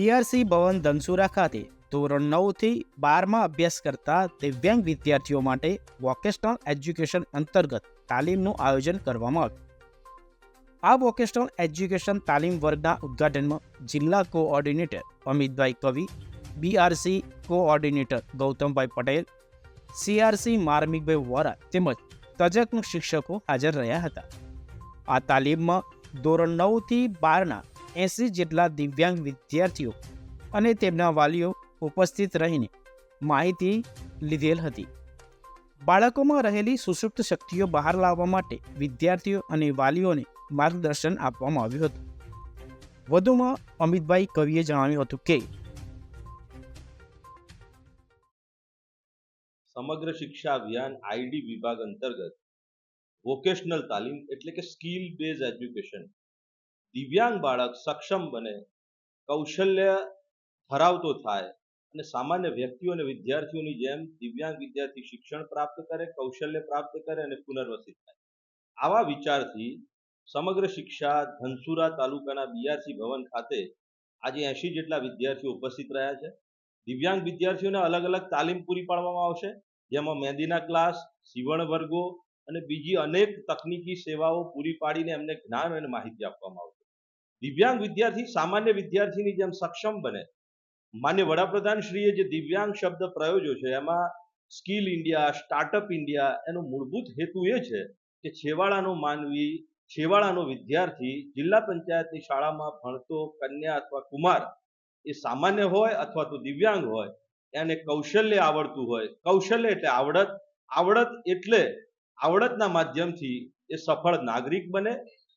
BRC ભવન ધનસુરા ખાતે ધોરણ 9 થી 12માં અભ્યાસ કરતા દિવ્યાંગ વિદ્યાર્થીઓ માટે વોકેશનલ એજ્યુકેશન અંતર્ગત તાલીમનું આયોજન કરવામાં આવ્યું। આ વોકેશનલ એજ્યુકેશન તાલીમ વર્ગના ઉદ્ઘાટનમાં જિલ્લા કોઓર્ડિનેટર અમિતભાઈ કવિ, બીઆરસી કોઓર્ડિનેટર ગૌતમભાઈ પટેલ, સીઆરસી માર્મિકભાઈ વોરા તેમજ તજજ્ઞ શિક્ષકો હાજર રહ્યા હતા। આ તાલીમમાં ધોરણ 9 થી 12ના 80 જેટલા દિવ્યાંગ વિદ્યાર્થીઓ અને તેમના વાલીઓ ઉપસ્થિત રહીને માહિતી લીધેલ હતી। બાળકોમાં રહેલી સુષુપ્ત શક્તિઓ બહાર લાવવા માટે વિદ્યાર્થીઓ અને વાલીઓને માર્ગદર્શન આપવામાં આવ્યું હતું। વધુમાં અમિતભાઈ કવિએ જણાવ્યું હતું કે સમગ્ર શિક્ષા અભિયાન આઈડી વિભાગ અંતર્ગત વોકેશનલ તાલીમ એટલે કે સ્કિલ બેઝ એજ્યુકેશન, દિવ્યાંગ બાળક સક્ષમ બને, કૌશલ્ય ધરાવતો થાય અને સામાન્ય વ્યક્તિઓ અને વિદ્યાર્થીઓની જેમ દિવ્યાંગ વિદ્યાર્થી શિક્ષણ પ્રાપ્ત કરે, કૌશલ્ય પ્રાપ્ત કરે અને પુનર્વસિત થાય, આવા વિચારથી સમગ્ર શિક્ષા ધનસુરા તાલુકાના બીઆરસી ભવન ખાતે આજે 80 જેટલા વિદ્યાર્થીઓ ઉપસ્થિત રહ્યા છે। દિવ્યાંગ વિદ્યાર્થીઓને અલગ અલગ તાલીમ પૂરી પાડવામાં આવશે, જેમાં મહેંદીના ક્લાસ, સીવણ વર્ગો અને બીજી અનેક તકનીકી સેવાઓ પૂરી પાડીને એમને જ્ઞાન અને માહિતી આપવામાં આવશે। દિવ્યાંગ વિદ્યાર્થી સામાન્ય વિદ્યાર્થીની જેમ સક્ષમ બને। માન્ય વડાપ્રધાન શ્રીએ જે દિવ્યાંગ શબ્દ પ્રયોજ્યો છે એમાં સ્કિલ ઇન્ડિયા, સ્ટાર્ટઅપ ઇન્ડિયા, એનો મૂળભૂત હેતુ એ છે કે છેવાડાનો માનવી, છેવાડાનો વિદ્યાર્થી જિલ્લા પંચાયતની શાળામાં ભણતો કન્યા અથવા કુમાર એ સામાન્ય હોય અથવા તો દિવ્યાંગ હોય, એને કૌશલ્ય આવડતું હોય, કૌશલ્ય એટલે આવડત, આવડત એટલે આવડતના માધ્યમથી એ સફળ નાગરિક બને।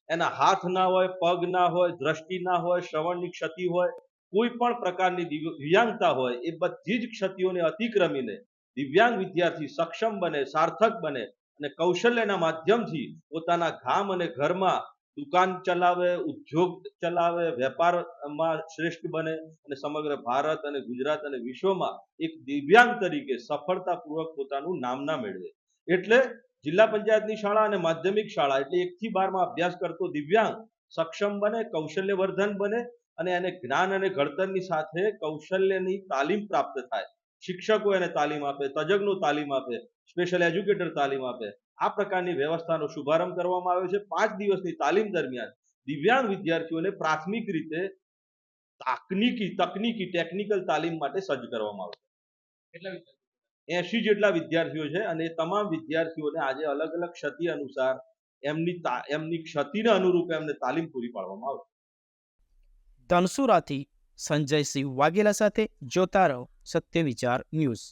એના હાથ ના હોય, પગ ના હોય, દ્રષ્ટિ ના હોય, શ્રવણની ક્ષતિ હોય, કોઈ પણ પ્રકારની દિવ્યાંગતા હોય, એ બધી જ ક્ષતિઓને અતિક્રમીને દિવ્યાંગ વિદ્યાર્થી સક્ષમ બને, સાર્થક બને અને કૌશલ્યના માધ્યમથી પોતાના ગામ અને ઘરમાં દુકાન ચલાવે, ઉદ્યોગ ચલાવે, વેપારમાં શ્રેષ્ઠ બને અને સમગ્ર ભારત અને ગુજરાત અને વિશ્વમાં એક દિવ્યાંગ તરીકે સફળતાપૂર્વક પોતાનું નામના મેળવે। એટલે જિલ્લા પંચાયતની શાળા અને માધ્યમિક શાળા એટલે 1 થી 12માં અભ્યાસ કરતો દિવ્યાંગ સક્ષમ બને, કૌશલ્યવર્ધન બને અને એને જ્ઞાન અને ઘડતરની સાથે કૌશલ્યની તાલીમ પ્રાપ્ત થાય। શિક્ષકો એને તાલીમ આપે, તજજ્ઞો તાલીમ આપે, સ્પેશિયલ એજ્યુકેટર તાલીમ આપે। આ પ્રકારની વ્યવસ્થાનો શુભારંભ કરવામાં આવ્યો છે। 5 દિવસની તાલીમ દરમિયાન દિવ્યાંગ વિદ્યાર્થીઓને પ્રાથમિક રીતે ટેકનિકલ તાલીમ માટે સજ્જ કરવામાં આવશે। કેટલા 80 જેટલા વિદ્યાર્થીઓ છે અને એ તમામ વિદ્યાર્થીઓને આજે અલગ અલગ ક્ષતિ અનુસાર એમની ક્ષતિને અનુરૂપ એમને તાલીમ પૂરી પાડવામાં આવશે। ધનસુરાથી સંજયસિંહ વાઘેલા સાથે જોતા રહો સત્ય વિચાર ન્યૂઝ।